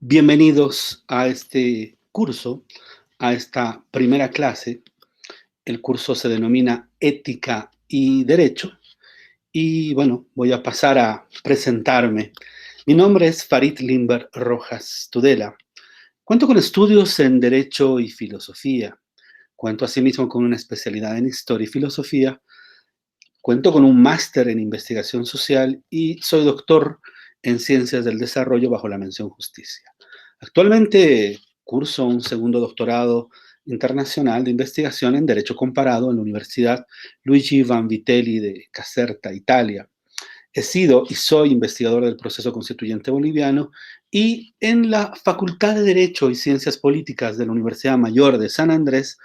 Bienvenidos a este curso, a esta primera clase. El curso se denomina Ética y Derecho. Y bueno, voy a pasar a presentarme. Mi nombre es Farid Limber Rojas Tudela. Cuento con estudios en Derecho y Filosofía. Cuento asimismo con una especialidad en Historia y Filosofía. Cuento con un máster en Investigación Social y soy doctor en Ciencias del Desarrollo bajo la mención Justicia. Actualmente curso un segundo doctorado internacional de investigación en Derecho Comparado en la Universidad Luigi Vanvitelli de Caserta, Italia. He sido y soy investigador del proceso constituyente boliviano y en la Facultad de Derecho y Ciencias Políticas de la Universidad Mayor de San Andrés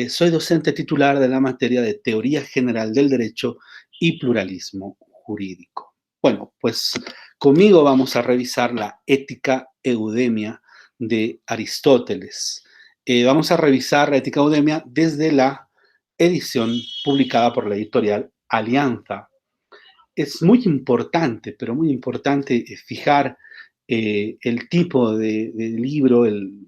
soy docente titular de la materia de Teoría General del Derecho y Pluralismo Jurídico. Bueno, pues conmigo vamos a revisar la Ética Eudemia de Aristóteles. Vamos a revisar la Ética Eudemia desde la edición publicada por la editorial Alianza. Es muy importante, pero muy importante fijar el tipo de libro, el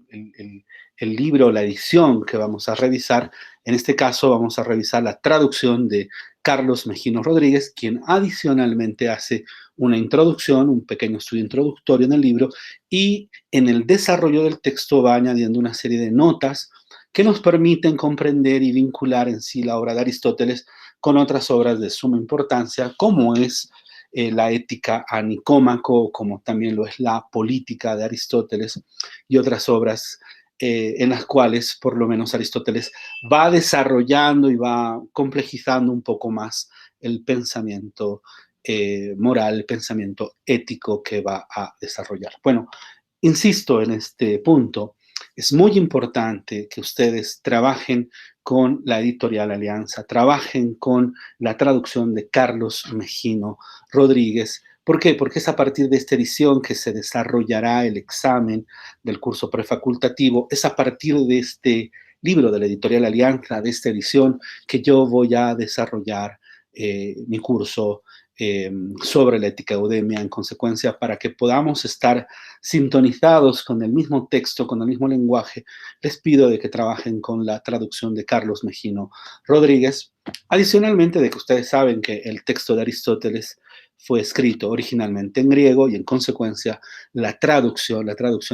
libro, la edición que vamos a revisar. En este caso vamos a revisar la traducción de Carlos Mejino Rodríguez, quien adicionalmente hace una introducción, un pequeño estudio introductorio en el libro, y en el desarrollo del texto va añadiendo una serie de notas que nos permiten comprender y vincular en sí la obra de Aristóteles con otras obras de suma importancia, como es la ética a Nicómaco, como también lo es la política de Aristóteles y otras obras en las cuales por lo menos Aristóteles va desarrollando y va complejizando un poco más el pensamiento moral, el pensamiento ético que va a desarrollar. Bueno, insisto en este punto, es muy importante que ustedes trabajen con la editorial Alianza, trabajen con la traducción de Carlos Mejino Rodríguez. ¿Por qué? Porque es a partir de esta edición que se desarrollará el examen del curso prefacultativo, es a partir de este libro de la editorial Alianza, de esta edición, que yo voy a desarrollar mi curso sobre la ética eudemia, en consecuencia, para que podamos estar sintonizados con el mismo texto, con el mismo lenguaje, les pido de que trabajen con la traducción de Carlos Mejino Rodríguez. Adicionalmente de que ustedes saben que el texto de Aristóteles fue escrito originalmente en griego y en consecuencia la traducción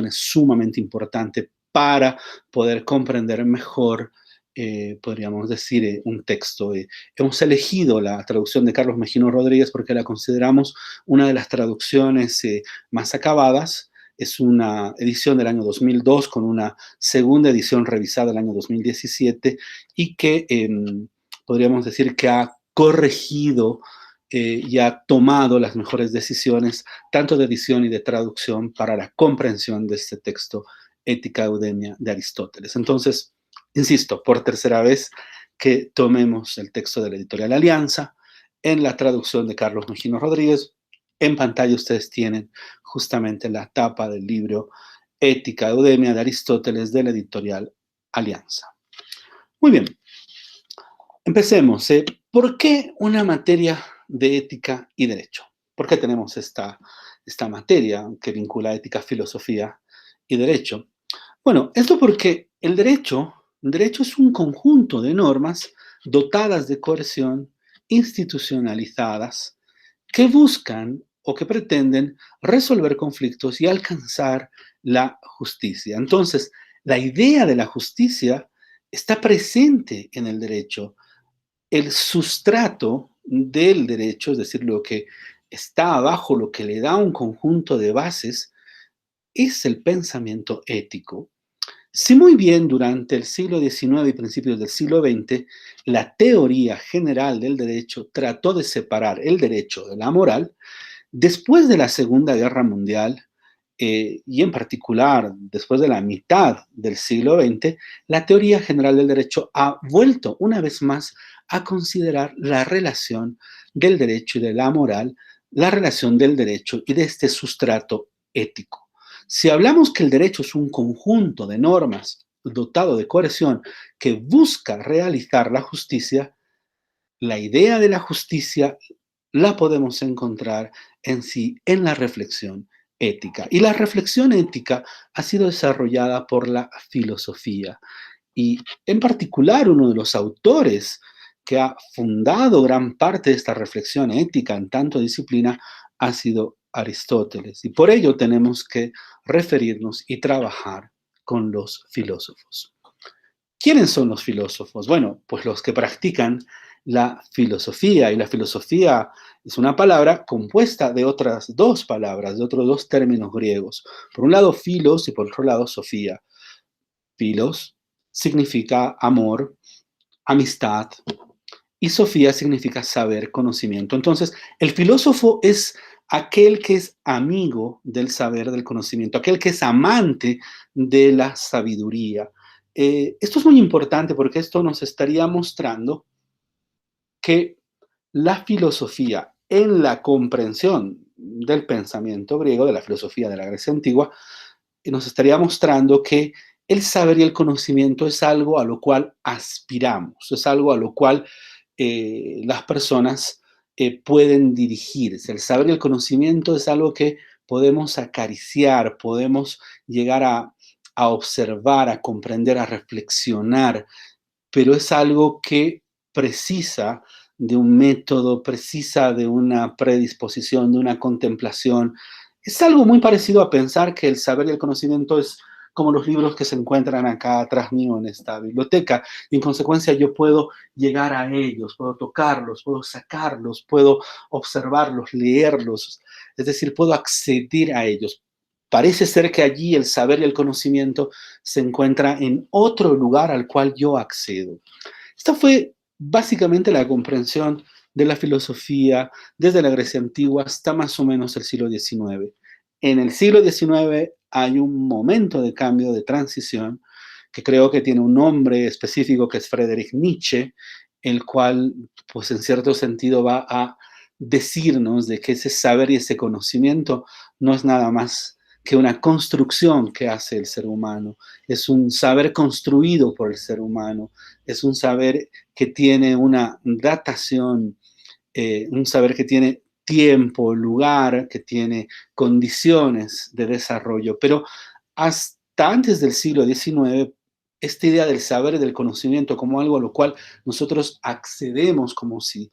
es sumamente importante para poder comprender mejor podríamos decir, un texto. Hemos elegido la traducción de Carlos Mejino Rodríguez porque la consideramos una de las traducciones más acabadas. Es una edición del año 2002 con una segunda edición revisada del año 2017 y que podríamos decir que ha corregido y ha tomado las mejores decisiones, tanto de edición y de traducción, para la comprensión de este texto Ética Eudemia de Aristóteles. Entonces, insisto, por tercera vez, que tomemos el texto de la editorial Alianza en la traducción de Carlos Mejino Rodríguez. En pantalla ustedes tienen justamente la tapa del libro Ética Eudemia de Aristóteles de la editorial Alianza. Muy bien, empecemos. ¿Por qué una materia de ética y derecho? ¿Por qué tenemos esta materia que vincula ética, filosofía y derecho? Bueno, esto porque el derecho es un conjunto de normas dotadas de coerción, institucionalizadas, que buscan o que pretenden resolver conflictos y alcanzar la justicia. Entonces, la idea de la justicia está presente en el derecho. El sustrato del derecho, es decir, lo que está abajo, lo que le da un conjunto de bases, es el pensamiento ético. Si muy bien durante el siglo XIX y principios del siglo XX, la teoría general del derecho trató de separar el derecho de la moral, después de la Segunda Guerra Mundial, y en particular después de la mitad del siglo XX, la teoría general del derecho ha vuelto una vez más a considerar la relación del derecho y de la moral, la relación del derecho y de este sustrato ético. Si hablamos que el derecho es un conjunto de normas dotado de coerción que busca realizar la justicia, la idea de la justicia la podemos encontrar en sí en la reflexión ética. Y la reflexión ética ha sido desarrollada por la filosofía. Y en particular uno de los autores que ha fundado gran parte de esta reflexión ética en tanto disciplina ha sido Aristóteles. Y por ello tenemos que referirnos y trabajar con los filósofos. ¿Quiénes son los filósofos? Bueno, pues los que practican la filosofía, y la filosofía es una palabra compuesta de otras dos palabras, de otros dos términos griegos. Por un lado, filos y por otro lado, sofía. Filos significa amor, amistad, y sofía significa saber, conocimiento. Entonces, el filósofo es aquel que es amigo del saber, del conocimiento, aquel que es amante de la sabiduría. Esto es muy importante porque esto nos estaría mostrando que la filosofía en la comprensión del pensamiento griego, de la filosofía de la Grecia antigua, nos estaría mostrando que el saber y el conocimiento es algo a lo cual aspiramos, es algo a lo cual las personas pueden dirigirse. El saber y el conocimiento es algo que podemos acariciar, podemos llegar a observar, a comprender, a reflexionar, pero es algo que precisa de un método, precisa de una predisposición, de una contemplación. Es algo muy parecido a pensar que el saber y el conocimiento es como los libros que se encuentran acá atrás mío en esta biblioteca. Y en consecuencia yo puedo llegar a ellos, puedo tocarlos, puedo sacarlos, puedo observarlos, leerlos. Es decir, puedo acceder a ellos. Parece ser que allí el saber y el conocimiento se encuentra en otro lugar al cual yo accedo. Esta fue básicamente la comprensión de la filosofía desde la Grecia antigua hasta más o menos el siglo XIX. En el siglo XIX hay un momento de cambio, de transición, que creo que tiene un nombre específico que es Friedrich Nietzsche, el cual, pues en cierto sentido, va a decirnos de que ese saber y ese conocimiento no es nada más que una construcción que hace el ser humano, es un saber construido por el ser humano, es un saber que tiene una datación, un saber que tiene tiempo, lugar, que tiene condiciones de desarrollo. Pero hasta antes del siglo XIX, esta idea del saber y del conocimiento como algo a lo cual nosotros accedemos como si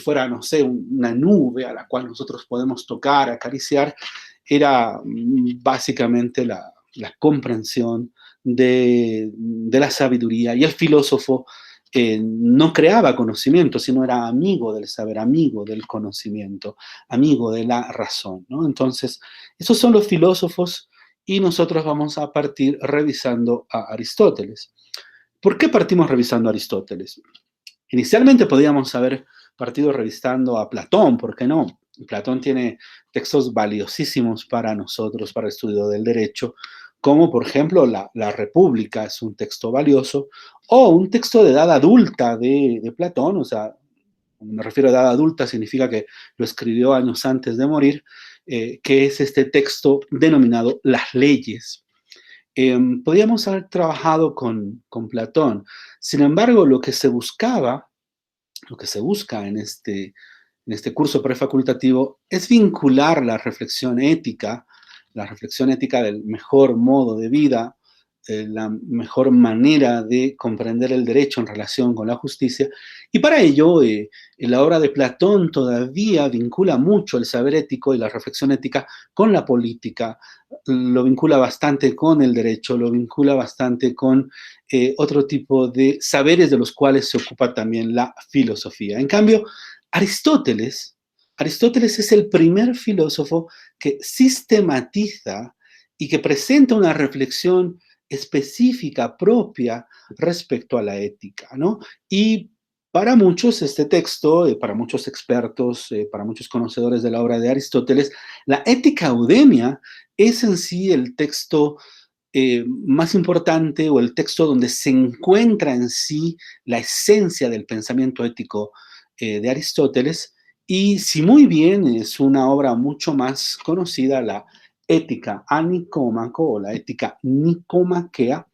fuera, no sé, una nube a la cual nosotros podemos tocar, acariciar, era básicamente la comprensión de la sabiduría. Y el filósofo no creaba conocimiento, sino era amigo del saber, amigo del conocimiento, amigo de la razón, ¿no? Entonces, esos son los filósofos y nosotros vamos a partir revisando a Aristóteles. ¿Por qué partimos revisando a Aristóteles? Inicialmente podíamos haber partido revisando a Platón, ¿por qué no? Platón tiene textos valiosísimos para nosotros, para el estudio del derecho, como por ejemplo la República es un texto valioso, o un texto de edad adulta de Platón, o sea, me refiero a edad adulta, significa que lo escribió años antes de morir, que es este texto denominado Las Leyes. Podíamos haber trabajado con Platón, sin embargo, lo que se buscaba, lo que se busca en este curso prefacultativo es vincular la reflexión ética del mejor modo de vida, la mejor manera de comprender el derecho en relación con la justicia. Y para ello, la obra de Platón todavía vincula mucho el saber ético y la reflexión ética con la política, lo vincula bastante con el derecho, lo vincula bastante con otro tipo de saberes de los cuales se ocupa también la filosofía. En cambio, Aristóteles, Aristóteles es el primer filósofo que sistematiza y que presenta una reflexión específica, propia, respecto a la ética, ¿no? Y para muchos este texto, para muchos expertos, para muchos conocedores de la obra de Aristóteles, la Ética Eudemia es en sí el texto más importante o el texto donde se encuentra en sí la esencia del pensamiento ético de Aristóteles, y si muy bien es una obra mucho más conocida, la Ética a Nicómaco o la Ética Nicomaquea,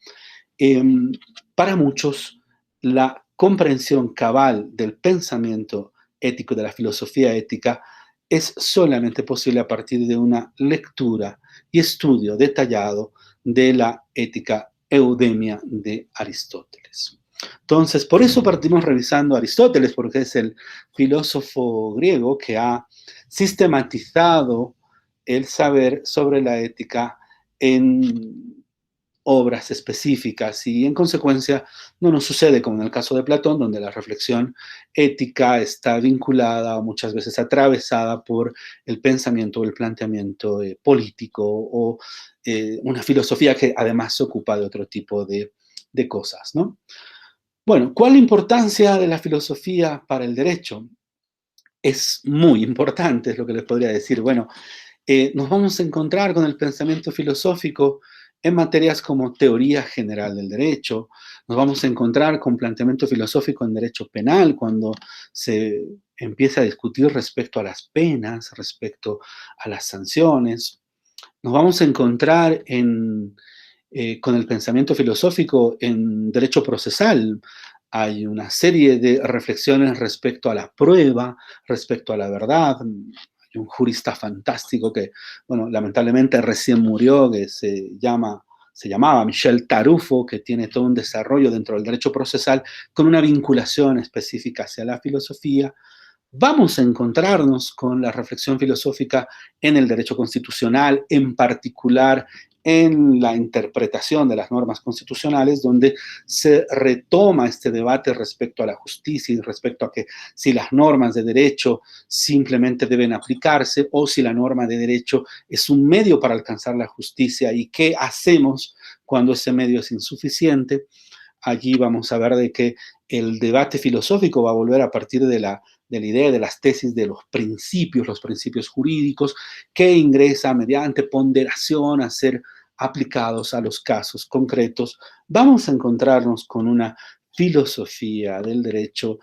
eh, para muchos la comprensión cabal del pensamiento ético, de la filosofía ética, es solamente posible a partir de una lectura y estudio detallado de la ética eudemia de Aristóteles. Entonces, por eso partimos revisando a Aristóteles, porque es el filósofo griego que ha sistematizado el saber sobre la ética en obras específicas y en consecuencia no nos sucede como en el caso de Platón, donde la reflexión ética está vinculada o muchas veces atravesada por el pensamiento o el planteamiento político o una filosofía que además se ocupa de otro tipo de cosas, ¿no? Bueno, ¿cuál es la importancia de la filosofía para el derecho? Es muy importante, es lo que les podría decir. Bueno, nos vamos a encontrar con el pensamiento filosófico en materias como teoría general del derecho, nos vamos a encontrar con planteamiento filosófico en derecho penal, cuando se empieza a discutir respecto a las penas, respecto a las sanciones, nos vamos a encontrar con el pensamiento filosófico en derecho procesal. Hay una serie de reflexiones respecto a la prueba, respecto a la verdad. Hay un jurista fantástico que, bueno, lamentablemente recién murió, que se llamaba Michel Tarufo, que tiene todo un desarrollo dentro del derecho procesal con una vinculación específica hacia la filosofía. Vamos a encontrarnos con la reflexión filosófica en el derecho constitucional, en particular en la interpretación de las normas constitucionales, donde se retoma este debate respecto a la justicia y respecto a que si las normas de derecho simplemente deben aplicarse o si la norma de derecho es un medio para alcanzar la justicia y qué hacemos cuando ese medio es insuficiente. Allí vamos a ver de que el debate filosófico va a volver a partir de la idea de las tesis de los principios jurídicos, que ingresa mediante ponderación a ser aplicados a los casos concretos. Vamos a encontrarnos con una filosofía del derecho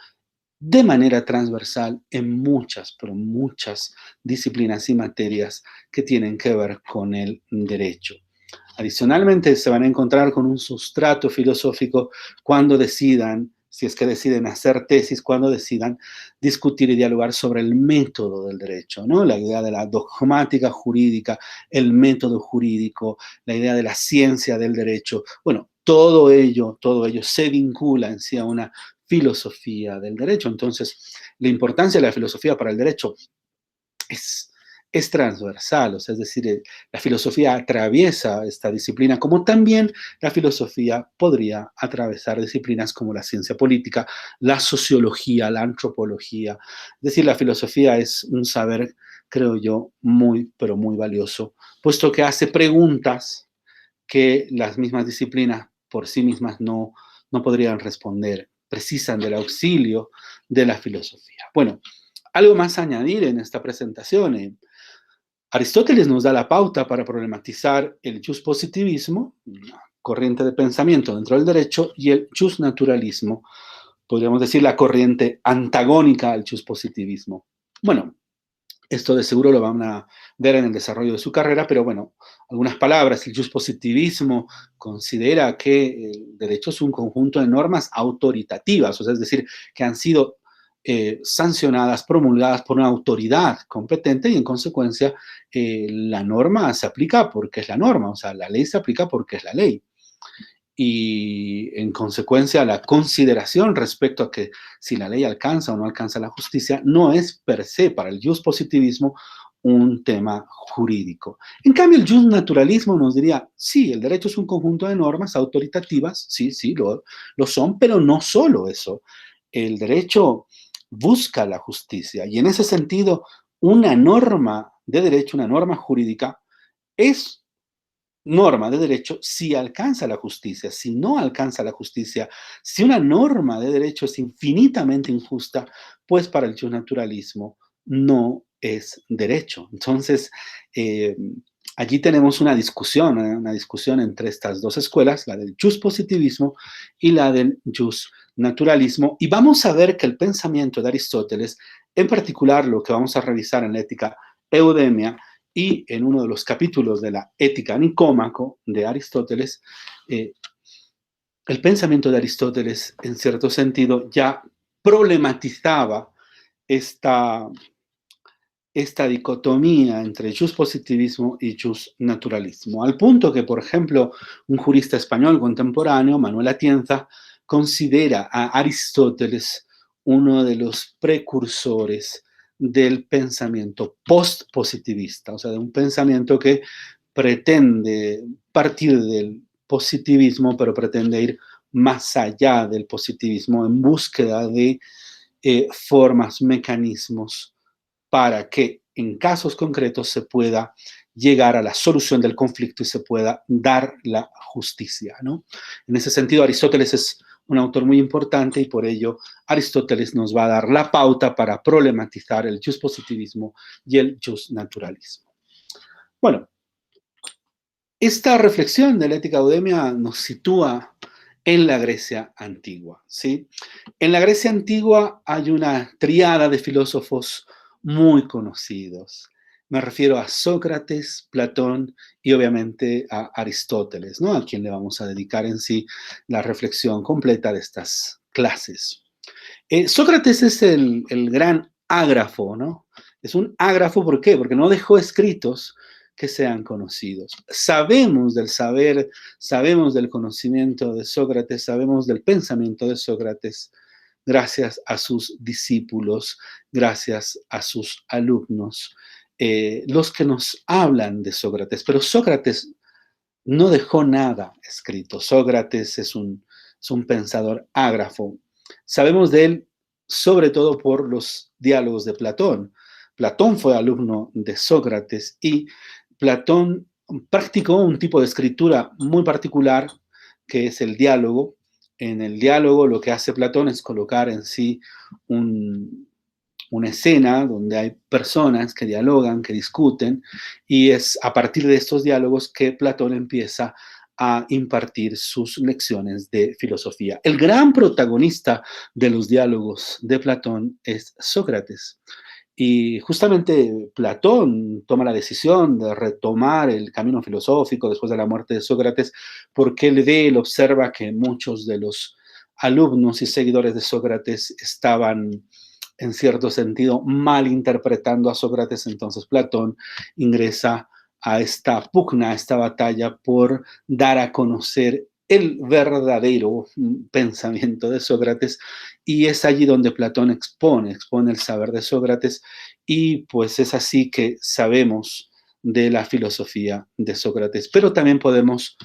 de manera transversal en muchas, pero muchas disciplinas y materias que tienen que ver con el derecho. Adicionalmente, se van a encontrar con un sustrato filosófico cuando decidan, si es que deciden hacer tesis, cuando decidan discutir y dialogar sobre el método del derecho, ¿no? La idea de la dogmática jurídica, el método jurídico, la idea de la ciencia del derecho. Bueno, todo ello se vincula en sí a una filosofía del derecho. Entonces, la importancia de la filosofía para el derecho es, es transversal, o sea, es decir, la filosofía atraviesa esta disciplina, como también la filosofía podría atravesar disciplinas como la ciencia política, la sociología, la antropología. Es decir, la filosofía es un saber, creo yo, muy, pero muy valioso, puesto que hace preguntas que las mismas disciplinas por sí mismas no podrían responder, precisan del auxilio de la filosofía. Bueno, algo más a añadir en esta presentación. Aristóteles nos da la pauta para problematizar el positivismo, una corriente de pensamiento dentro del derecho, y el naturalismo, podríamos decir la corriente antagónica al positivismo. Bueno, esto de seguro lo van a ver en el desarrollo de su carrera, pero bueno, algunas palabras. El positivismo considera que el derecho es un conjunto de normas autoritativas, o sea, es decir, que han sido sancionadas, promulgadas por una autoridad competente y en consecuencia la norma se aplica porque es la norma, o sea, la ley se aplica porque es la ley. Y en consecuencia la consideración respecto a que si la ley alcanza o no alcanza la justicia no es per se para el positivismo un tema jurídico. En cambio, el naturalismo nos diría, sí, el derecho es un conjunto de normas autoritativas, sí, sí, lo son, pero no solo eso. El derecho busca la justicia y en ese sentido, una norma de derecho, una norma jurídica, es norma de derecho si alcanza la justicia, si no alcanza la justicia, si una norma de derecho es infinitamente injusta, pues para el naturalismo no es derecho. Entonces, eh, allí tenemos una discusión entre estas dos escuelas, la del positivismo y la del naturalismo, y vamos a ver que el pensamiento de Aristóteles, en particular lo que vamos a revisar en la ética eudemia, y en uno de los capítulos de la Ética Nicómaco de Aristóteles, el pensamiento de Aristóteles, en cierto sentido, ya problematizaba esta, esta dicotomía entre positivismo y naturalismo, al punto que, por ejemplo, un jurista español contemporáneo, Manuel Atienza, considera a Aristóteles uno de los precursores del pensamiento post-positivista, o sea, de un pensamiento que pretende partir del positivismo, pero pretende ir más allá del positivismo en búsqueda de formas, mecanismos para que en casos concretos se pueda llegar a la solución del conflicto y se pueda dar la justicia, ¿no? En ese sentido, Aristóteles es un autor muy importante y por ello Aristóteles nos va a dar la pauta para problematizar el positivismo y el naturalismo. Bueno, esta reflexión de la ética eudemia nos sitúa en la Grecia antigua, ¿sí? En la Grecia antigua hay una triada de filósofos muy conocidos. Me refiero a Sócrates, Platón y obviamente a Aristóteles, ¿no? A quien le vamos a dedicar en sí la reflexión completa de estas clases. Sócrates es el gran ágrafo, ¿no? Es un ágrafo, ¿por qué? Porque no dejó escritos que sean conocidos. Sabemos del saber, sabemos del conocimiento de Sócrates, sabemos del pensamiento de Sócrates, gracias a sus discípulos, gracias a sus alumnos, los que nos hablan de Sócrates. Pero Sócrates no dejó nada escrito. Sócrates es un pensador ágrafo. Sabemos de él sobre todo por los diálogos de Platón. Platón fue alumno de Sócrates y Platón practicó un tipo de escritura muy particular que es el diálogo. En el diálogo lo que hace Platón es colocar en sí una escena donde hay personas que dialogan, que discuten, y es a partir de estos diálogos que Platón empieza a impartir sus lecciones de filosofía. El gran protagonista de los diálogos de Platón es Sócrates. Y justamente Platón toma la decisión de retomar el camino filosófico después de la muerte de Sócrates, porque él observa que muchos de los alumnos y seguidores de Sócrates estaban en cierto sentido malinterpretando a Sócrates. Entonces Platón ingresa a esta pugna, a esta batalla por dar a conocer el verdadero pensamiento de Sócrates, y es allí donde Platón expone el saber de Sócrates, y pues es así que sabemos de la filosofía de Sócrates. Pero también podemos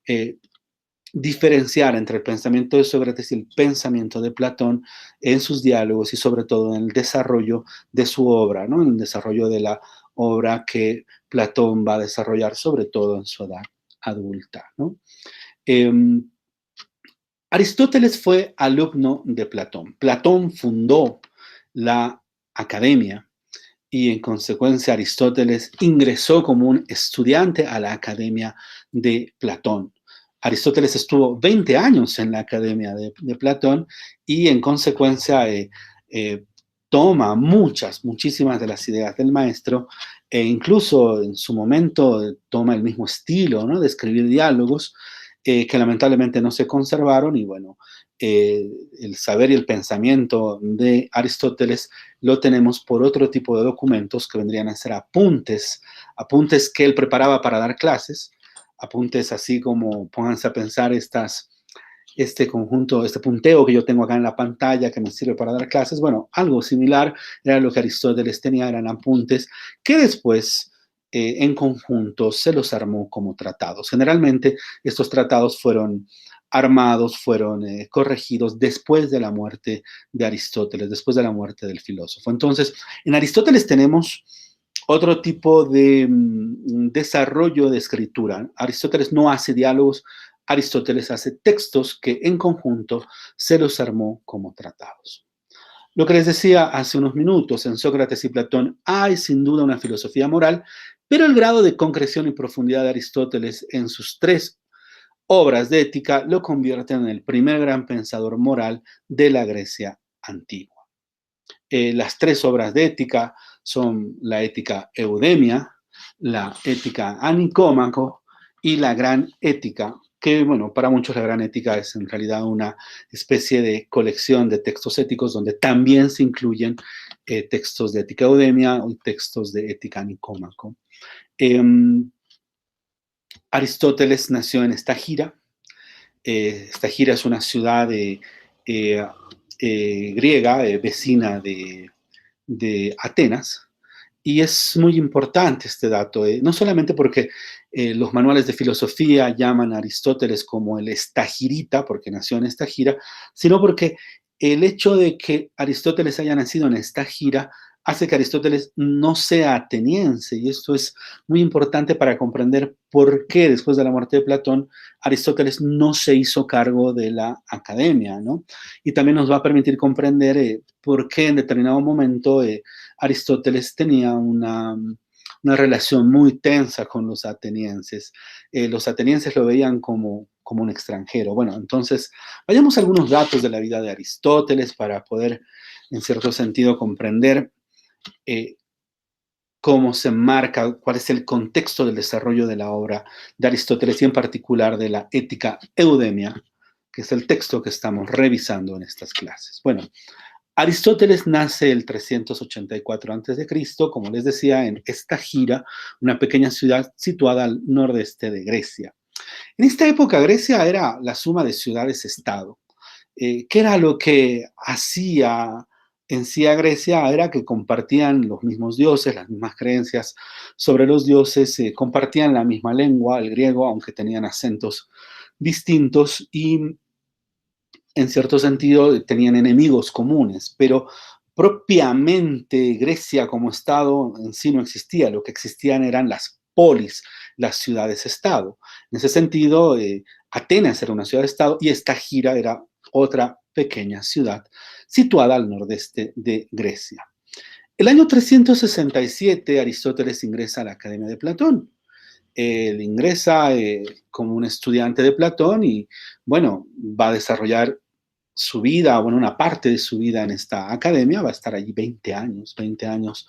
eh, diferenciar entre el pensamiento de Sócrates y el pensamiento de Platón en sus diálogos y sobre todo en el desarrollo de su obra, ¿no? En el desarrollo de la obra que Platón va a desarrollar, sobre todo en su edad adulta, ¿no? Eh, Aristóteles fue alumno de Platón. Platón fundó la academia y en consecuencia Aristóteles ingresó como un estudiante a la academia de Platón. Aristóteles estuvo 20 años en la academia de Platón y en consecuencia toma muchísimas de las ideas del maestro e incluso en su momento toma el mismo estilo, ¿no? De escribir diálogos que lamentablemente no se conservaron y bueno, el saber y el pensamiento de Aristóteles lo tenemos por otro tipo de documentos que vendrían a ser apuntes, apuntes que él preparaba para dar clases, apuntes así como, pónganse a pensar este conjunto, este punteo que yo tengo acá en la pantalla que me sirve para dar clases. Bueno, algo similar era lo que Aristóteles tenía, eran apuntes que después en conjunto se los armó como tratados. Generalmente estos tratados fueron armados, fueron corregidos después de la muerte de Aristóteles, después de la muerte del filósofo. Entonces, en Aristóteles tenemos otro tipo de desarrollo de escritura. Aristóteles no hace diálogos, Aristóteles hace textos que en conjunto se los armó como tratados. Lo que les decía hace unos minutos, en Sócrates y Platón hay sin duda una filosofía moral, pero el grado de concreción y profundidad de Aristóteles en sus tres obras de ética lo convierten en el primer gran pensador moral de la Grecia antigua. Las tres obras de ética son la ética Eudemia, la ética Anicómaco y la gran ética, que bueno, para muchos la gran ética es en realidad una especie de colección de textos éticos donde también se incluyen textos de Ética Eudemia y textos de Ética Nicómaco. Em, Aristóteles nació en Estagira. Estagira es una ciudad griega, vecina de Atenas, y es muy importante este dato, no solamente porque los manuales de filosofía llaman a Aristóteles como el estagirita, porque nació en Estagira, sino porque el hecho de que Aristóteles haya nacido en Estagira hace que Aristóteles no sea ateniense, y esto es muy importante para comprender por qué después de la muerte de Platón, Aristóteles no se hizo cargo de la academia, ¿no? Y también nos va a permitir comprender por qué en determinado momento Aristóteles tenía una relación muy tensa con los atenienses. Los atenienses lo veían como un extranjero. Bueno, entonces, vayamos a algunos datos de la vida de Aristóteles para poder, en cierto sentido, comprender cómo se marca, cuál es el contexto del desarrollo de la obra de Aristóteles y en particular de la Ética Eudemia, que es el texto que estamos revisando en estas clases. Bueno, Aristóteles nace el 384 a.C., como les decía, en Estagira, una pequeña ciudad situada al nordeste de Grecia. En esta época Grecia era la suma de ciudades-estado. ¿Qué era lo que hacía en sí a Grecia? Era que compartían los mismos dioses, las mismas creencias sobre los dioses, compartían la misma lengua, el griego, aunque tenían acentos distintos y en cierto sentido tenían enemigos comunes, pero propiamente Grecia como Estado en sí no existía, lo que existían eran las polis, las ciudades-estado. En ese sentido, Atenas era una ciudad-estado y Estagira era otra pequeña ciudad situada al nordeste de Grecia. El año 367 Aristóteles ingresa a la Academia de Platón. Él ingresa como un estudiante de Platón y, bueno, va a desarrollar su vida, bueno, una parte de su vida en esta academia, va a estar allí 20 años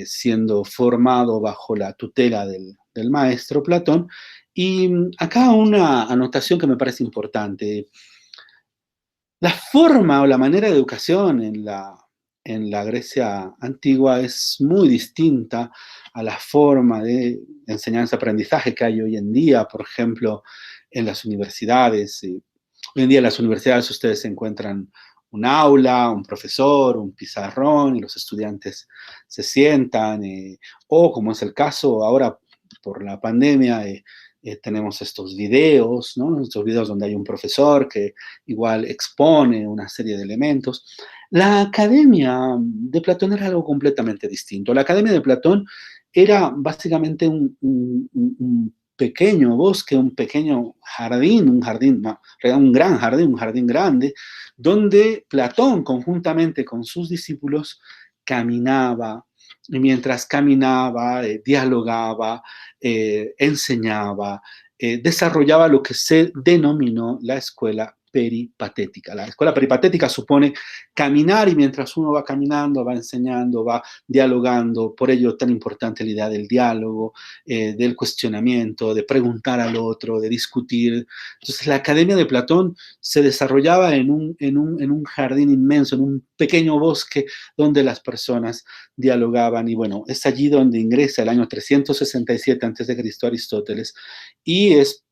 siendo formado bajo la tutela del maestro Platón. Y acá una anotación que me parece importante. La forma o la manera de educación en la Grecia antigua es muy distinta a la forma de enseñanza-aprendizaje que hay hoy en día, por ejemplo, en las universidades. Hoy en día en las universidades ustedes encuentran un aula, un profesor, un pizarrón, y los estudiantes se sientan, o como es el caso ahora por la pandemia, tenemos estos videos, ¿no? Estos videos donde hay un profesor que igual expone una serie de elementos. La academia de Platón era algo completamente distinto. La academia de Platón era básicamente un pequeño bosque, un pequeño jardín, no, un gran jardín, un jardín grande, donde Platón, conjuntamente con sus discípulos, caminaba, y mientras caminaba, dialogaba, enseñaba, desarrollaba lo que se denominó la escuela peripatética. La escuela peripatética supone caminar y mientras uno va caminando, va enseñando, va dialogando, por ello tan importante la idea del diálogo, del cuestionamiento, de preguntar al otro, de discutir. Entonces la Academia de Platón se desarrollaba en un jardín inmenso, en un pequeño bosque donde las personas dialogaban y bueno, es allí donde ingresa el año 367 a.C. Aristóteles y es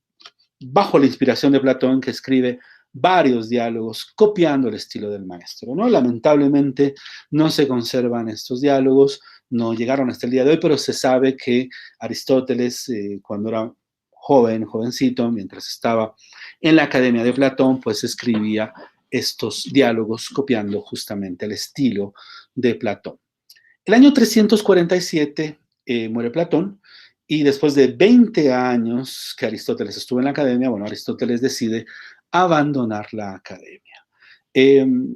bajo la inspiración de Platón que escribe varios diálogos copiando el estilo del maestro, ¿no? Lamentablemente no se conservan estos diálogos, no llegaron hasta el día de hoy, pero se sabe que Aristóteles, cuando era jovencito, mientras estaba en la Academia de Platón, pues escribía estos diálogos copiando justamente el estilo de Platón. El año 347 muere Platón y después de 20 años que Aristóteles estuvo en la academia, bueno, Aristóteles decide abandonar la academia.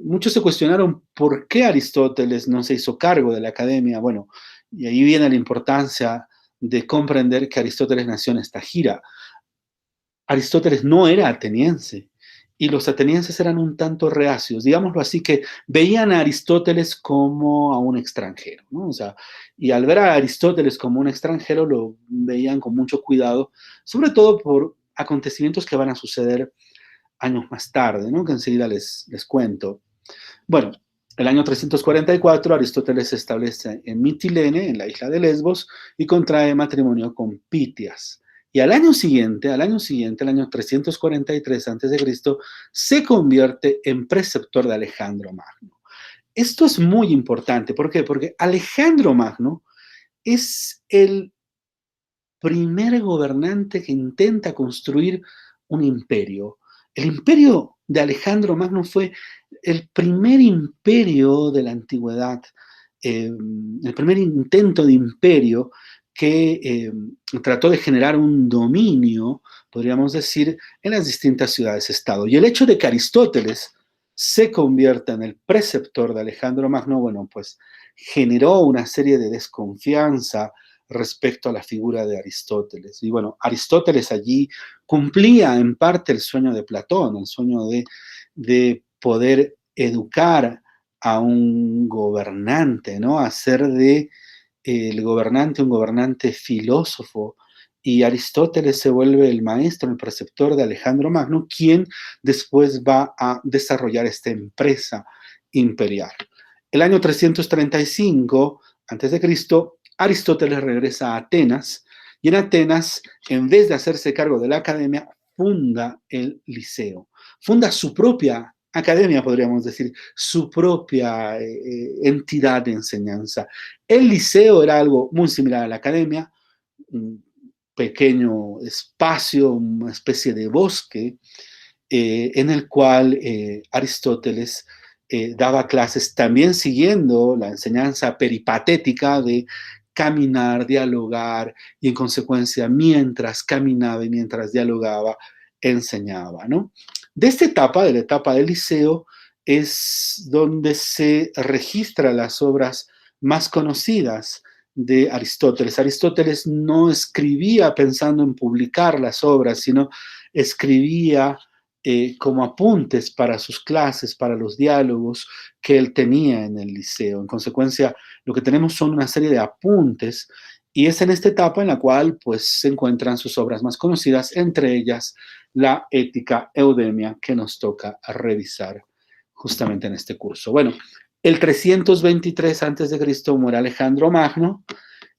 Muchos se cuestionaron por qué Aristóteles no se hizo cargo de la academia. Bueno, y ahí viene la importancia de comprender que Aristóteles nació en Estagira. Aristóteles no era ateniense y los atenienses eran un tanto reacios, digámoslo así, que veían a Aristóteles como a un extranjero, ¿no? O sea, y al ver a Aristóteles como un extranjero lo veían con mucho cuidado, sobre todo por acontecimientos que van a suceder años más tarde, ¿no? Que enseguida les cuento. Bueno, El año 344, Aristóteles se establece en Mitilene, en la isla de Lesbos, y contrae matrimonio con Pitias. Y al año 343 a.C., se convierte en preceptor de Alejandro Magno. Esto es muy importante. ¿Por qué? Porque Alejandro Magno es el primer gobernante que intenta construir un imperio. El imperio de Alejandro Magno fue el primer imperio de la antigüedad, el primer intento de imperio que trató de generar un dominio, podríamos decir, en las distintas ciudades-estado. Y el hecho de que Aristóteles se convierta en el preceptor de Alejandro Magno, bueno, pues generó una serie de desconfianza respecto a la figura de Aristóteles. Y bueno, Aristóteles allí cumplía en parte el sueño de Platón, el sueño de poder educar a un gobernante, ¿no? Hacer de el gobernante un gobernante filósofo. Y Aristóteles se vuelve el maestro, el preceptor de Alejandro Magno, quien después va a desarrollar esta empresa imperial. El año 335 a.C., Aristóteles regresa a Atenas y en Atenas, en vez de hacerse cargo de la academia, funda el Liceo. Funda su propia academia, podríamos decir, su propia entidad de enseñanza. El Liceo era algo muy similar a la academia, un pequeño espacio, una especie de bosque, en el cual Aristóteles daba clases también siguiendo la enseñanza peripatética de caminar, dialogar, y en consecuencia, mientras caminaba y mientras dialogaba, enseñaba, ¿no? De esta etapa, de la etapa del Liceo, es donde se registran las obras más conocidas de Aristóteles. Aristóteles no escribía pensando en publicar las obras, sino escribía como apuntes para sus clases, para los diálogos que él tenía en el liceo. En consecuencia, lo que tenemos son una serie de apuntes y es en esta etapa en la cual pues, se encuentran sus obras más conocidas, entre ellas la Ética Eudemia, que nos toca revisar justamente en este curso. Bueno, el 323 a.C. muere Alejandro Magno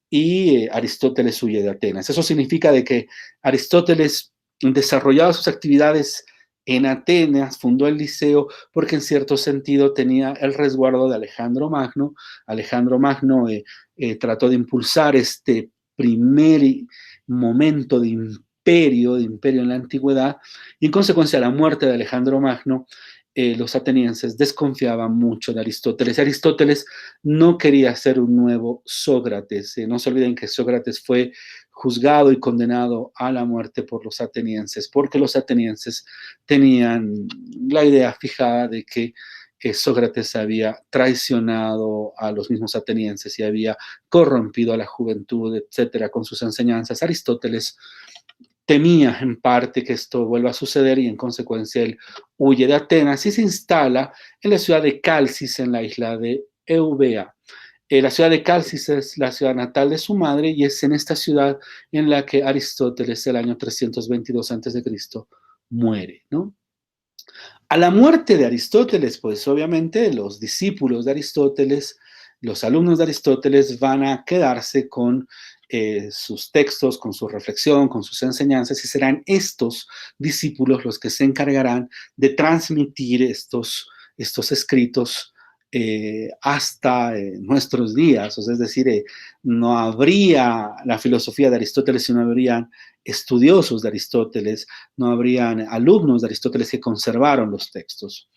y Aristóteles huye de Atenas. Eso significa de que Aristóteles desarrollaba sus actividades en Atenas, fundó el liceo, porque en cierto sentido tenía el resguardo de Alejandro Magno. Alejandro Magno trató de impulsar este primer momento de imperio en la antigüedad, y en consecuencia de la muerte de Alejandro Magno, los atenienses desconfiaban mucho de Aristóteles. Aristóteles no quería ser un nuevo Sócrates. No se olviden que Sócrates fue juzgado y condenado a la muerte por los atenienses, porque los atenienses tenían la idea fijada de que Sócrates había traicionado a los mismos atenienses y había corrompido a la juventud, etcétera, con sus enseñanzas. Aristóteles temía en parte que esto vuelva a suceder y en consecuencia él huye de Atenas y se instala en la ciudad de Calcis, en la isla de Eubea. La ciudad de Calcis es la ciudad natal de su madre y es en esta ciudad en la que Aristóteles, el año 322 a.C., muere, ¿no? A la muerte de Aristóteles, pues obviamente los discípulos de Aristóteles, los alumnos de Aristóteles van a quedarse con sus textos, con su reflexión, con sus enseñanzas, y serán estos discípulos los que se encargarán de transmitir estos escritos hasta nuestros días. O sea, es decir, no habría la filosofía de Aristóteles si no habrían estudiosos de Aristóteles, no habrían alumnos de Aristóteles que conservaron los textos.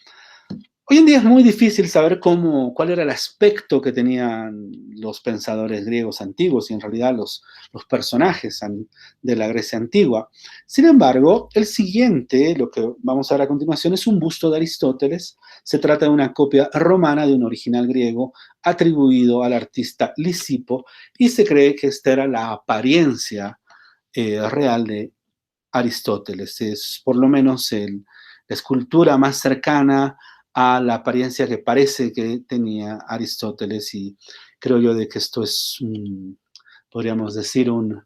Hoy en día es muy difícil saber cuál era el aspecto que tenían los pensadores griegos antiguos y en realidad los personajes de la Grecia antigua. Sin embargo, el siguiente, lo que vamos a ver a continuación, es un busto de Aristóteles. Se trata de una copia romana de un original griego atribuido al artista Lisipo y se cree que esta era la apariencia real de Aristóteles. Es por lo menos la escultura más cercana a la apariencia que parece que tenía Aristóteles y creo yo de que esto es, podríamos decir, un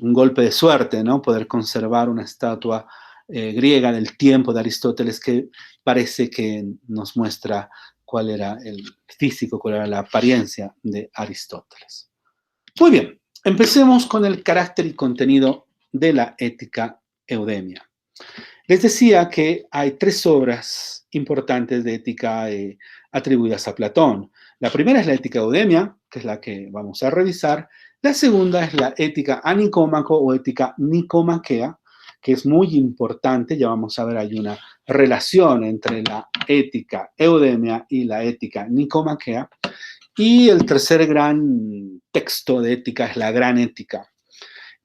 golpe de suerte, ¿no? Poder conservar una estatua griega del tiempo de Aristóteles que parece que nos muestra cuál era el físico, cuál era la apariencia de Aristóteles. Muy bien, empecemos con el carácter y contenido de la Ética Eudemia. Les decía que hay 3 obras importantes de ética atribuidas a Platón. La primera es la Ética Eudemia, que es la que vamos a revisar. La segunda es la Ética a Nicómaco o Ética Nicomaquea, que es muy importante. Ya vamos a ver, hay una relación entre la Ética Eudemia y la Ética Nicomaquea. Y el tercer gran texto de ética es la Gran Ética.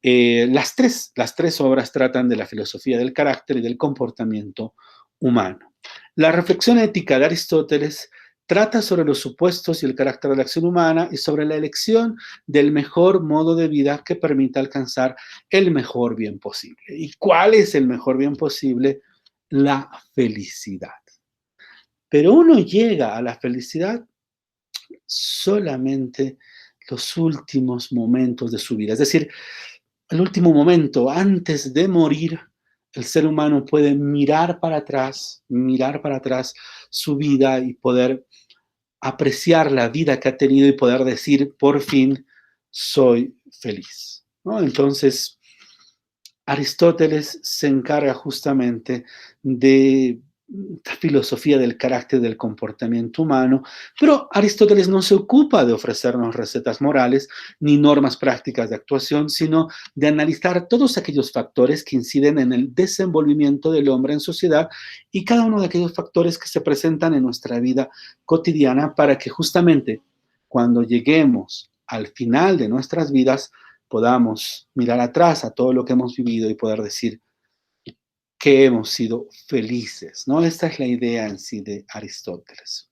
Las tres obras tratan de la filosofía del carácter y del comportamiento humano. La reflexión ética de Aristóteles trata sobre los supuestos y el carácter de la acción humana y sobre la elección del mejor modo de vida que permita alcanzar el mejor bien posible. ¿Y cuál es el mejor bien posible? La felicidad. Pero uno llega a la felicidad solamente los últimos momentos de su vida. Es decir, el último momento, antes de morir, el ser humano puede mirar para atrás su vida y poder apreciar la vida que ha tenido y poder decir, por fin, soy feliz, ¿no? Entonces, Aristóteles se encarga justamente de la filosofía del carácter del comportamiento humano, pero Aristóteles no se ocupa de ofrecernos recetas morales ni normas prácticas de actuación, sino de analizar todos aquellos factores que inciden en el desenvolvimiento del hombre en sociedad y cada uno de aquellos factores que se presentan en nuestra vida cotidiana para que justamente cuando lleguemos al final de nuestras vidas podamos mirar atrás a todo lo que hemos vivido y poder decir que hemos sido felices, ¿no? Esta es la idea en sí de Aristóteles.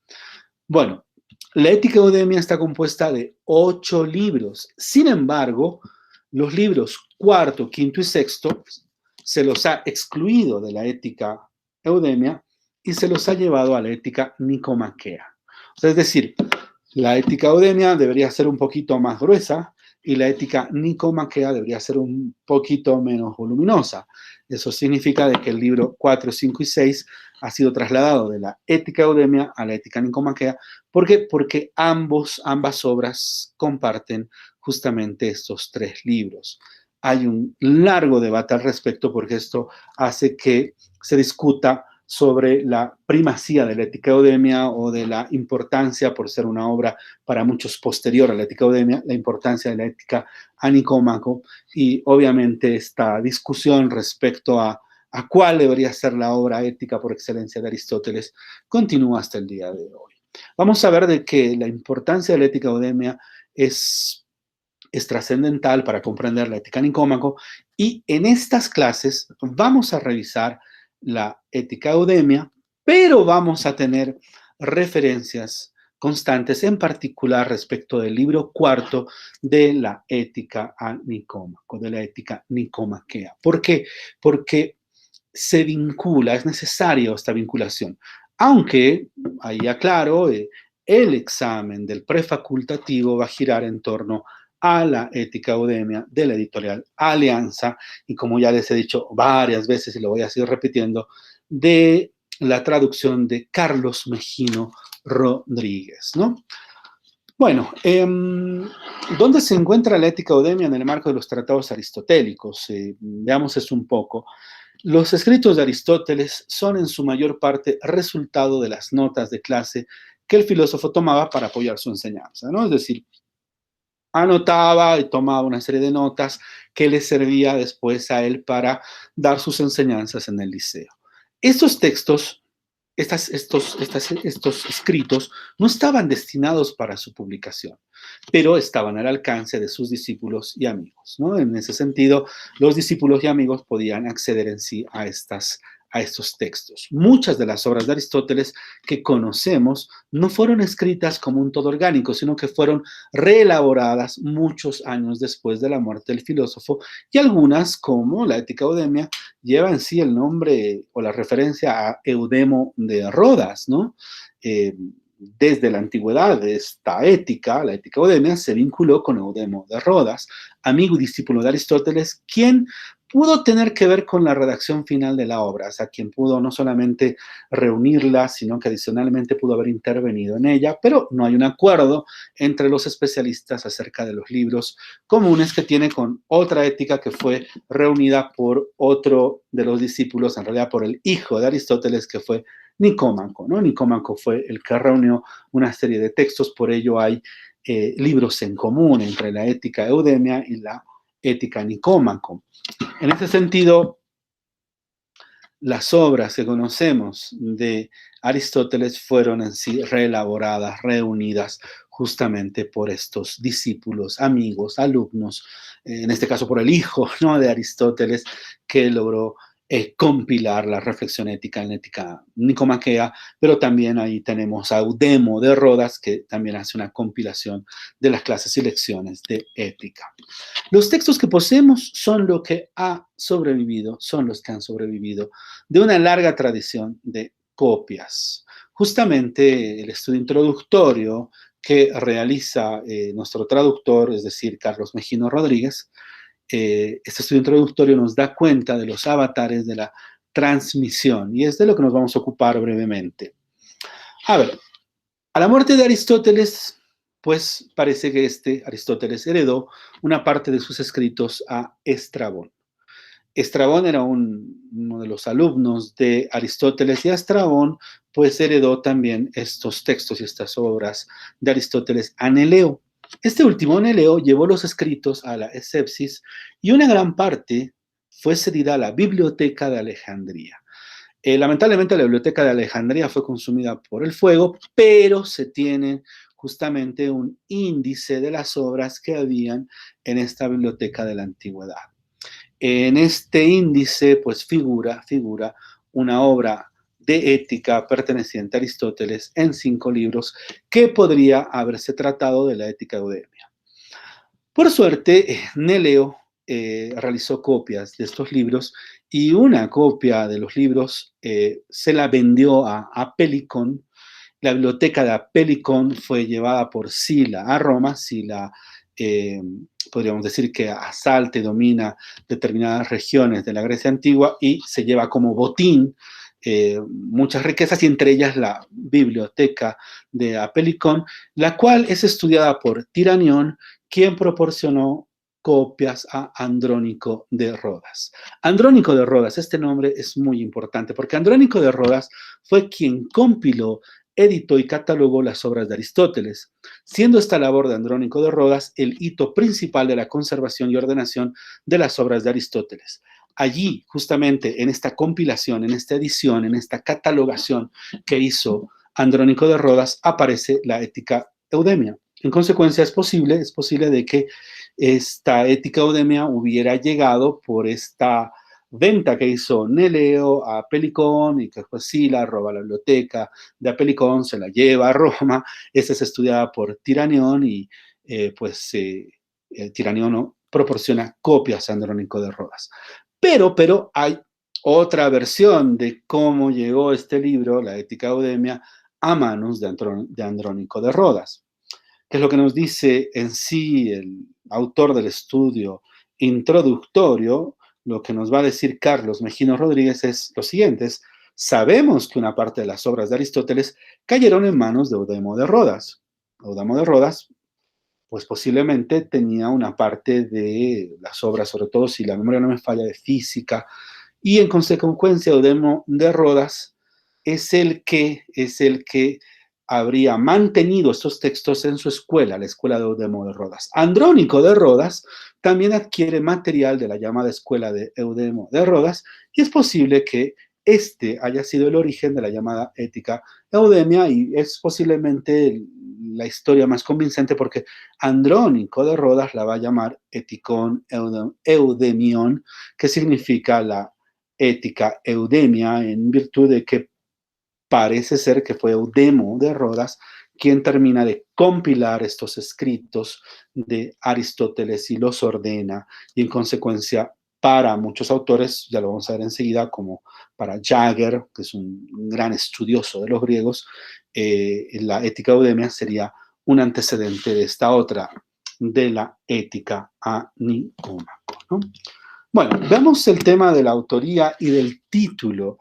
Bueno, la Ética Eudemia está compuesta de 8 libros. Sin embargo, los libros cuarto, quinto y sexto se los ha excluido de la Ética Eudemia y se los ha llevado a la Ética Nicomaquea. O sea, es decir, la Ética Eudemia debería ser un poquito más gruesa y la Ética Nicomaquea debería ser un poquito menos voluminosa. Eso significa de que el libro 4, 5 y 6 ha sido trasladado de la Ética Eudemia a la Ética Nicomaquea. ¿Por qué? Porque ambas obras comparten justamente estos 3 libros. Hay un largo debate al respecto porque esto hace que se discuta sobre la primacía de la Ética Eudemia o de la importancia, por ser una obra para muchos posterior a la Ética Eudemia, la importancia de la Ética a Nicómaco y obviamente esta discusión respecto a cuál debería ser la obra ética por excelencia de Aristóteles continúa hasta el día de hoy. Vamos a ver de que la importancia de la Ética Eudemia es trascendental para comprender la Ética Nicómaco y en estas clases vamos a revisar la Ética Eudemia, pero vamos a tener referencias constantes, en particular respecto del libro cuarto de la Ética a Nicómaco, de la Ética Nicomaquea. ¿Por qué? Porque se vincula, es necesaria esta vinculación, aunque, ahí aclaro, el examen del prefacultativo va a girar en torno a la Ética Eudemia de la editorial Alianza, y como ya les he dicho varias veces y lo voy a seguir repitiendo, de la traducción de Carlos Mejino Rodríguez, ¿no? Bueno, ¿dónde se encuentra la Ética Eudemia en el marco de los tratados aristotélicos? Veamos eso un poco. Los escritos de Aristóteles son en su mayor parte resultado de las notas de clase que el filósofo tomaba para apoyar su enseñanza, ¿no? Es decir, anotaba y tomaba una serie de notas que le servía después a él para dar sus enseñanzas en el liceo. Estos textos, estos escritos no estaban destinados para su publicación, pero estaban al alcance de sus discípulos y amigos, ¿no? En ese sentido, los discípulos y amigos podían acceder en sí a estos textos. Muchas de las obras de Aristóteles que conocemos no fueron escritas como un todo orgánico, sino que fueron reelaboradas muchos años después de la muerte del filósofo, y algunas, como la Ética Eudemia, lleva en sí el nombre o la referencia a Eudemo de Rodas, ¿no? desde la antigüedad, esta ética, la ética eudemia, se vinculó con Eudemo de Rodas, amigo y discípulo de Aristóteles, quien pudo tener que ver con la redacción final de la obra, o sea, quien pudo no solamente reunirla, sino que adicionalmente pudo haber intervenido en ella, pero no hay un acuerdo entre los especialistas acerca de los libros comunes que tiene con otra ética que fue reunida por otro de los discípulos, en realidad por el hijo de Aristóteles, que fue Nicómaco, ¿no? Nicómaco fue el que reunió una serie de textos, por ello hay libros en común entre la ética eudemia y la ética Nicómaco. En ese sentido, las obras que conocemos de Aristóteles fueron en sí reelaboradas, reunidas justamente por estos discípulos, amigos, alumnos, en este caso por el hijo, ¿no?, de Aristóteles, que logró compilar la reflexión ética en ética nicomaquea, pero también ahí tenemos a Eudemo de Rodas, que también hace una compilación de las clases y lecciones de ética. Los textos que poseemos son lo que ha sobrevivido, son los que han sobrevivido de una larga tradición de copias. Justamente el estudio introductorio que realiza nuestro traductor, es decir, Carlos Mejino Rodríguez, este estudio introductorio nos da cuenta de los avatares de la transmisión y es de lo que nos vamos a ocupar brevemente. A ver, a la muerte de Aristóteles, pues parece que Aristóteles heredó una parte de sus escritos a Estrabón. Estrabón era uno de los alumnos de Aristóteles y Estrabón pues heredó también estos textos y estas obras de Aristóteles a Neleo. Este último, Neleo, llevó los escritos a la Escepsis y una gran parte fue cedida a la Biblioteca de Alejandría. Lamentablemente la Biblioteca de Alejandría fue consumida por el fuego, pero se tiene justamente un índice de las obras que habían en esta biblioteca de la antigüedad. En este índice, pues figura una obra de ética perteneciente a Aristóteles en 5 libros que podría haberse tratado de la ética eudemia. Por suerte, Neleo realizó copias de estos libros y una copia de los libros se la vendió a Apelicón. La biblioteca de Apelicón fue llevada por Sila a Roma. Sila, podríamos decir que asalta y domina determinadas regiones de la Grecia antigua y se lleva como botín muchas riquezas y entre ellas la biblioteca de Apelicón, la cual es estudiada por Tiranión, quien proporcionó copias a Andrónico de Rodas. Andrónico de Rodas, este nombre es muy importante porque Andrónico de Rodas fue quien compiló, editó y catalogó las obras de Aristóteles, siendo esta labor de Andrónico de Rodas el hito principal de la conservación y ordenación de las obras de Aristóteles. Allí, justamente en esta compilación, en esta edición, en esta catalogación que hizo Andrónico de Rodas, aparece la ética eudemia. En consecuencia, es posible de que esta ética eudemia hubiera llegado por esta venta que hizo Neleo a Apelicón y que después Sila roba la biblioteca de Apelicón, se la lleva a Roma. Esta es estudiada por Tiranión y Tiranión proporciona copias a Andrónico de Rodas. Pero hay otra versión de cómo llegó este libro, la Ética Eudemia, a manos de Andrónico de Rodas. ¿Qué es lo que nos dice en sí el autor del estudio introductorio? Lo que nos va a decir Carlos Mejino Rodríguez es lo siguiente: sabemos que una parte de las obras de Aristóteles cayeron en manos de Eudemo de Rodas. Eudemo de Rodas, pues posiblemente tenía una parte de las obras, sobre todo si la memoria no me falla, de física, y en consecuencia Eudemo de Rodas es el que habría mantenido estos textos en su escuela, la escuela de Eudemo de Rodas. Andrónico de Rodas también adquiere material de la llamada escuela de Eudemo de Rodas y es posible que este haya sido el origen de la llamada ética eudemia y es posiblemente la historia más convincente porque Andrónico de Rodas la va a llamar Eticón Eudemion, que significa la ética eudemia, en virtud de que parece ser que fue Eudemo de Rodas quien termina de compilar estos escritos de Aristóteles y los ordena y en consecuencia para muchos autores, ya lo vamos a ver enseguida, como para Jager, que es un gran estudioso de los griegos, la ética eudemia sería un antecedente de esta otra, de la ética a Nicómaco, ¿no? Bueno, veamos el tema de la autoría y del título.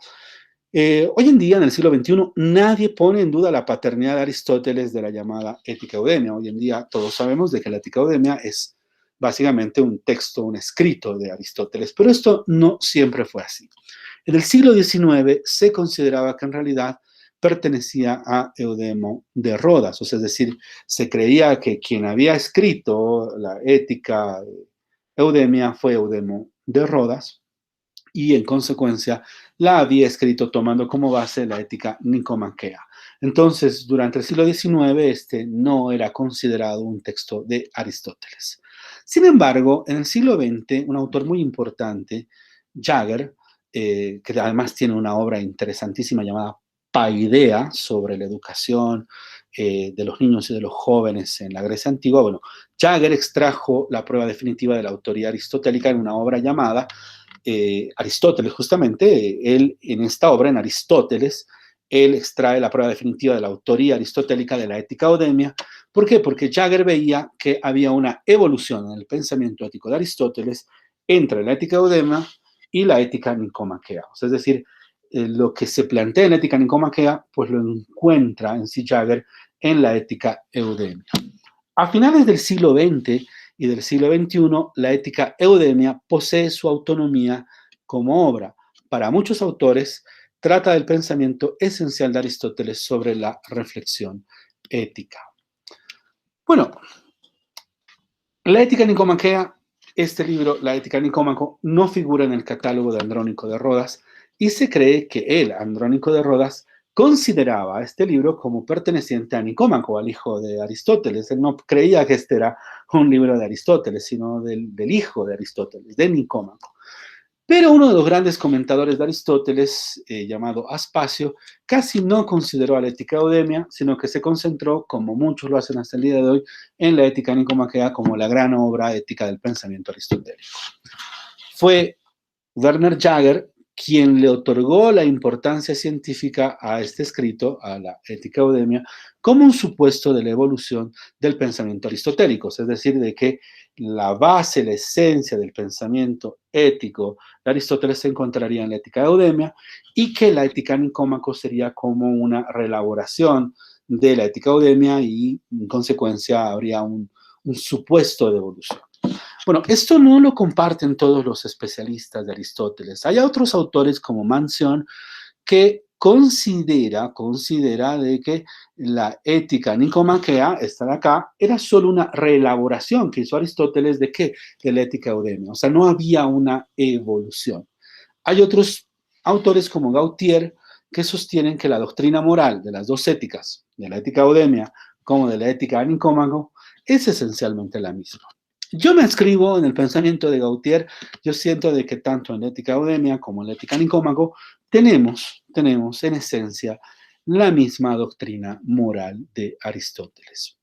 Hoy en día, en el siglo XXI, nadie pone en duda la paternidad de Aristóteles de la llamada Ética Eudemia. Hoy en día todos sabemos de que la Ética Eudemia es básicamente un texto, un escrito de Aristóteles, pero esto no siempre fue así. En el siglo XIX se consideraba que en realidad pertenecía a Eudemo de Rodas, o sea, es decir, se creía que quien había escrito la Ética Eudemia fue Eudemo de Rodas, y en consecuencia la había escrito tomando como base la ética nicomaquea. Entonces, durante el siglo XIX, este no era considerado un texto de Aristóteles. Sin embargo, en el siglo XX, un autor muy importante, Jager, que además tiene una obra interesantísima llamada Paideia sobre la educación de los niños y de los jóvenes en la Grecia antigua, bueno, Jager extrajo la prueba definitiva de la autoría aristotélica en una obra llamada Aristóteles, justamente, él en esta obra, en Aristóteles, él extrae la prueba definitiva de la autoría aristotélica de la ética eudemia. ¿Por qué? Porque Jager veía que había una evolución en el pensamiento ético de Aristóteles entre la ética eudemia y la ética nicomaquea. O sea, es decir, lo que se plantea en la ética nicomaquea, pues lo encuentra en sí Jager en la ética eudemia. A finales del siglo XX y del siglo XXI, la ética eudemia posee su autonomía como obra. Para muchos autores, trata del pensamiento esencial de Aristóteles sobre la reflexión ética. Bueno, la ética nicomaquea, este libro, La ética nicómaco, no figura en el catálogo de Andrónico de Rodas y se cree que él, Andrónico de Rodas, consideraba este libro como perteneciente a Nicómaco, al hijo de Aristóteles. Él no creía que este era un libro de Aristóteles, sino del hijo de Aristóteles, de Nicómaco. Pero uno de los grandes comentadores de Aristóteles, llamado Aspacio, casi no consideró a la ética eudemia, sino que se concentró, como muchos lo hacen hasta el día de hoy, en la ética nicomaquea como la gran obra ética del pensamiento aristotélico. Fue Werner Jager quien le otorgó la importancia científica a este escrito, a la Ética Eudemia, como un supuesto de la evolución del pensamiento aristotélico, es decir, de que la base, la esencia del pensamiento ético de Aristóteles se encontraría en la Ética Eudemia y que la Ética Nicómaco sería como una reelaboración de la Ética Eudemia y, en consecuencia, habría un supuesto de evolución. Bueno, esto no lo comparten todos los especialistas de Aristóteles. Hay otros autores como Mansion que considera de que la ética nicomaquea, esta de acá, era solo una reelaboración que hizo Aristóteles de qué? De la ética eudemia. O sea, no había una evolución. Hay otros autores como Gautier que sostienen que la doctrina moral de las dos éticas, de la ética eudemia como de la ética nicómaco, es esencialmente la misma. Yo me escribo en el pensamiento de Gautier. Yo siento de que tanto en la ética eudemia como en la ética nicómaco tenemos en esencia la misma doctrina moral de Aristóteles.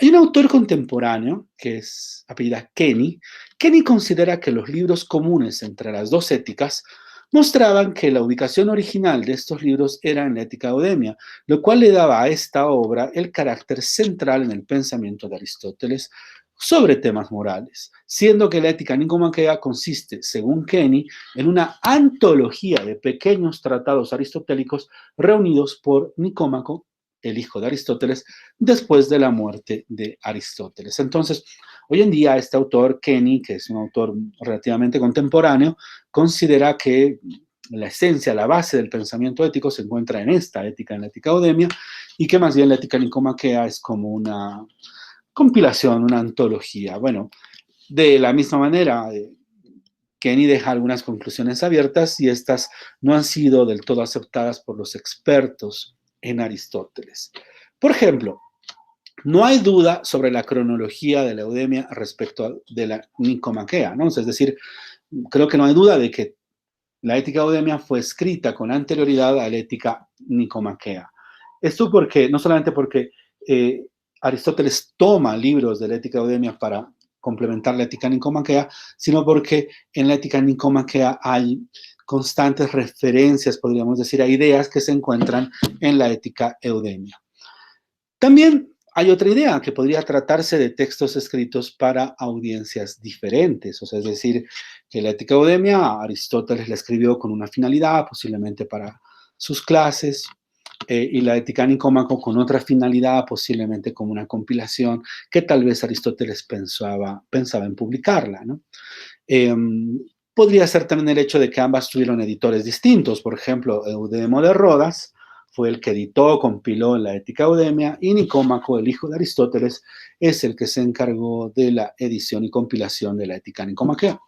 Hay un autor contemporáneo que es apellida Kenny. Kenny considera que los libros comunes entre las dos éticas mostraban que la ubicación original de estos libros era en la ética eudemia, lo cual le daba a esta obra el carácter central en el pensamiento de Aristóteles sobre temas morales, siendo que la ética nicomaquea consiste, según Kenny, en una antología de pequeños tratados aristotélicos reunidos por Nicómaco, el hijo de Aristóteles, después de la muerte de Aristóteles. Entonces, hoy en día este autor, Kenny, que es un autor relativamente contemporáneo, considera que la esencia, la base del pensamiento ético se encuentra en esta ética, en la ética eudemia, y que más bien la ética nicomaquea es como una compilación, una antología. Bueno, de la misma manera, Kenny deja algunas conclusiones abiertas y estas no han sido del todo aceptadas por los expertos en Aristóteles. Por ejemplo, no hay duda sobre la cronología de la eudemia respecto de la nicomaquea, ¿no? Es decir, creo que no hay duda de que la ética eudemia fue escrita con anterioridad a la ética nicomaquea. Esto porque, no solamente porque Aristóteles toma libros de la ética eudemia para complementar la ética nicomaquea, sino porque en la ética nicomaquea hay constantes referencias, podríamos decir, a ideas que se encuentran en la ética eudemia. También hay otra idea, que podría tratarse de textos escritos para audiencias diferentes, o sea, es decir, que la ética eudemia Aristóteles la escribió con una finalidad, posiblemente para sus clases, y la ética Nicómaco con otra finalidad, posiblemente como una compilación, que tal vez Aristóteles pensaba en publicarla, ¿no? Eh, Podría ser también el hecho de que ambas tuvieron editores distintos. Por ejemplo, Eudemo de Rodas fue el que editó, compiló la Ética Eudemia, y Nicómaco, el hijo de Aristóteles, es el que se encargó de la edición y compilación de la Ética Nicomaquea.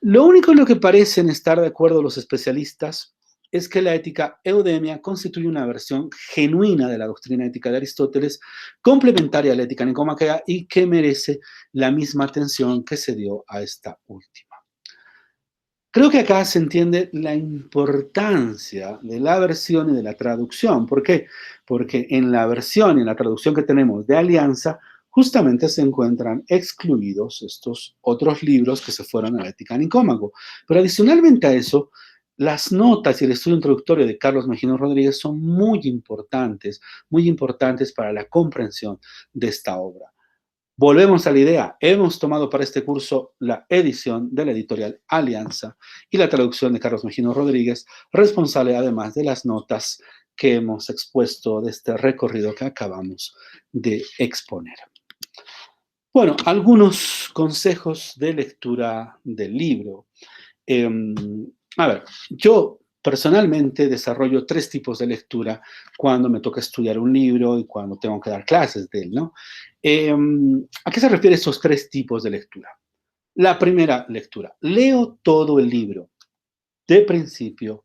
Lo único en lo que parecen estar de acuerdo los especialistas es que la ética eudemia constituye una versión genuina de la doctrina ética de Aristóteles, complementaria a la ética nicomaquea y que merece la misma atención que se dio a esta última. Creo que acá se entiende la importancia de la versión y de la traducción. ¿Por qué? Porque en la versión y en la traducción que tenemos de Alianza, justamente se encuentran excluidos estos otros libros que se fueron a la ética Nicómaco. Pero adicionalmente a eso, las notas y el estudio introductorio de Carlos Mejino Rodríguez son muy importantes para la comprensión de esta obra. Volvemos a la idea, hemos tomado para este curso la edición de la editorial Alianza y la traducción de Carlos Mejino Rodríguez, responsable además de las notas que hemos expuesto de este recorrido que acabamos de exponer. Bueno, algunos consejos de lectura del libro. A ver, yo personalmente desarrollo 3 tipos de lectura cuando me toca estudiar un libro y cuando tengo que dar clases de él, ¿no? ¿A qué se refiere esos 3 tipos de lectura? La primera lectura, leo todo el libro, de principio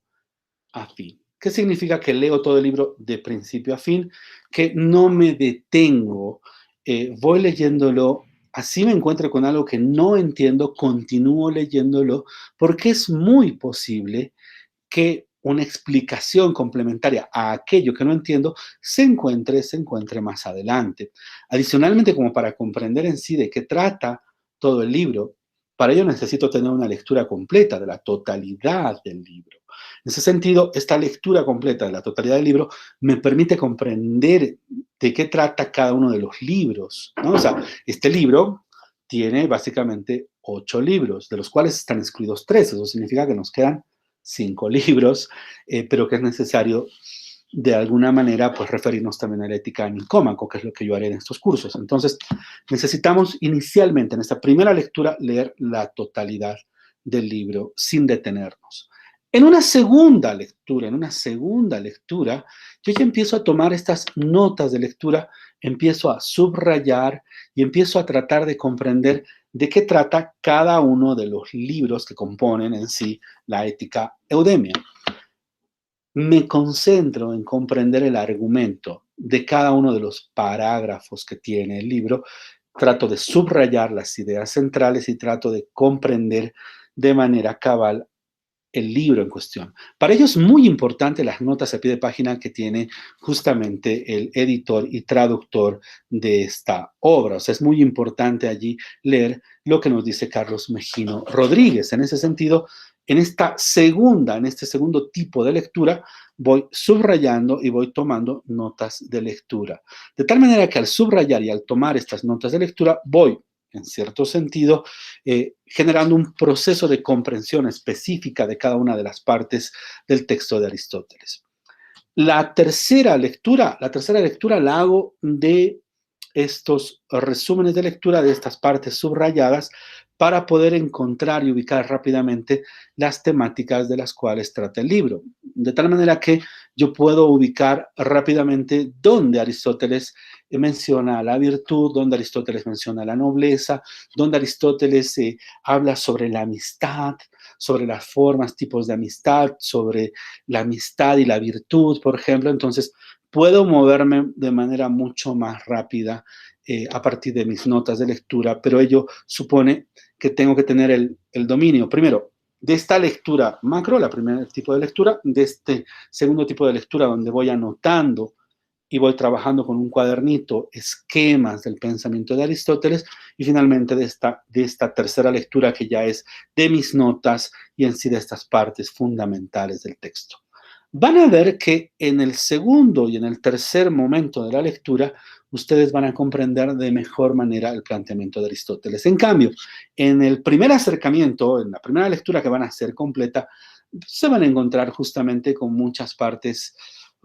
a fin. ¿Qué significa que leo todo el libro de principio a fin? Que no me detengo, voy leyéndolo, así me encuentro con algo que no entiendo, continúo leyéndolo, porque es muy posible que una explicación complementaria a aquello que no entiendo se encuentre más adelante. Adicionalmente, como para comprender en sí de qué trata todo el libro, para ello necesito tener una lectura completa de la totalidad del libro. En ese sentido, esta lectura completa de la totalidad del libro me permite comprender de qué trata cada uno de los libros, ¿no? O sea, este libro tiene básicamente 8 libros, de los cuales están excluidos 3. Eso significa que nos quedan 5 libros, pero que es necesario de alguna manera pues referirnos también a la ética Nicómaco, que es lo que yo haré en estos cursos. Entonces, necesitamos inicialmente en esta primera lectura leer la totalidad del libro sin detenernos. En una segunda lectura, yo ya empiezo a tomar estas notas de lectura, empiezo a subrayar y empiezo a tratar de comprender de qué trata cada uno de los libros que componen en sí la ética eudemia. Me concentro en comprender el argumento de cada uno de los parágrafos que tiene el libro, trato de subrayar las ideas centrales y trato de comprender de manera cabal el libro en cuestión. Para ello es muy importante las notas a pie de página que tiene justamente el editor y traductor de esta obra. O sea, es muy importante allí leer lo que nos dice Carlos Mejino Rodríguez. En ese sentido, en este segundo tipo de lectura, voy subrayando y voy tomando notas de lectura. De tal manera que al subrayar y al tomar estas notas de lectura, voy en cierto sentido, generando un proceso de comprensión específica de cada una de las partes del texto de Aristóteles. La tercera lectura la hago de estos resúmenes de lectura de estas partes subrayadas para poder encontrar y ubicar rápidamente las temáticas de las cuales trata el libro. De tal manera que yo puedo ubicar rápidamente dónde Aristóteles menciona la virtud, dónde Aristóteles menciona la nobleza, dónde Aristóteles habla sobre la amistad, sobre las formas, tipos de amistad, sobre la amistad y la virtud, por ejemplo. Entonces, puedo moverme de manera mucho más rápida a partir de mis notas de lectura, pero ello supone que tengo que tener el dominio, primero, de esta lectura macro, la primer tipo de lectura, de este segundo tipo de lectura donde voy anotando y voy trabajando con un cuadernito esquemas del pensamiento de Aristóteles y finalmente de esta tercera lectura que ya es de mis notas y en sí de estas partes fundamentales del texto. Van a ver que en el segundo y en el tercer momento de la lectura, ustedes van a comprender de mejor manera el planteamiento de Aristóteles. En cambio, en el primer acercamiento, en la primera lectura que van a hacer completa, se van a encontrar justamente con muchas partes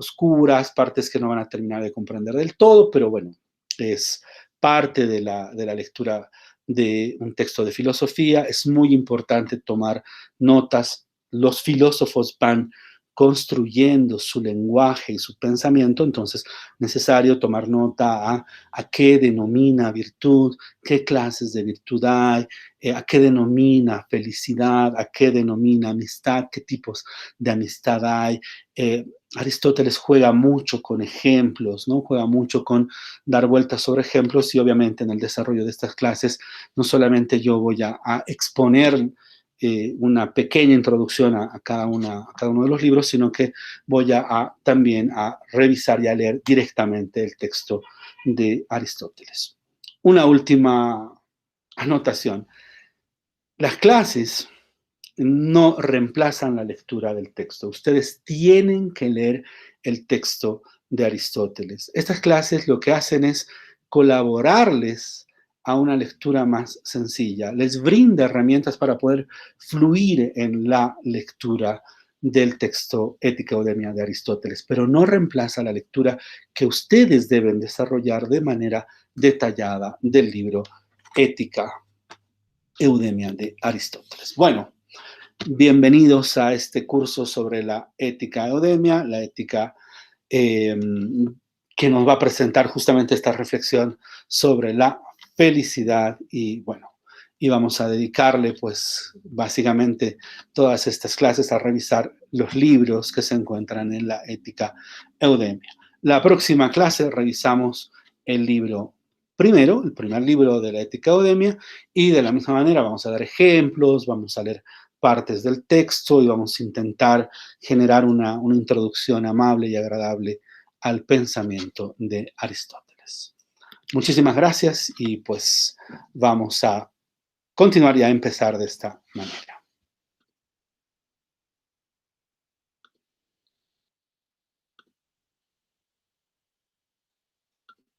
oscuras, partes que no van a terminar de comprender del todo, pero bueno, es parte de la lectura de un texto de filosofía. Es muy importante tomar notas. Los filósofos van construyendo su lenguaje y su pensamiento, entonces necesario tomar nota a qué denomina virtud, qué clases de virtud hay, a qué denomina felicidad, a qué denomina amistad, qué tipos de amistad hay. Aristóteles juega mucho con ejemplos, ¿no? Juega mucho con dar vueltas sobre ejemplos y obviamente en el desarrollo de estas clases no solamente yo voy a exponer una pequeña introducción a cada uno de los libros, sino que voy también a revisar y a leer directamente el texto de Aristóteles. Una última anotación. Las clases no reemplazan la lectura del texto. Ustedes tienen que leer el texto de Aristóteles. Estas clases lo que hacen es colaborarles a una lectura más sencilla. Les brinda herramientas para poder fluir en la lectura del texto Ética Eudemia de Aristóteles, pero no reemplaza la lectura que ustedes deben desarrollar de manera detallada del libro Ética Eudemia de Aristóteles. Bueno, bienvenidos a este curso sobre la ética eudemia, la ética que nos va a presentar justamente esta reflexión sobre la felicidad y bueno, y vamos a dedicarle pues básicamente todas estas clases a revisar los libros que se encuentran en la ética eudemia. La próxima clase revisamos el libro primero, el primer libro de la ética eudemia y de la misma manera vamos a dar ejemplos, vamos a leer partes del texto y vamos a intentar generar una introducción amable y agradable al pensamiento de Aristóteles. Muchísimas gracias y pues vamos a continuar y a empezar de esta manera.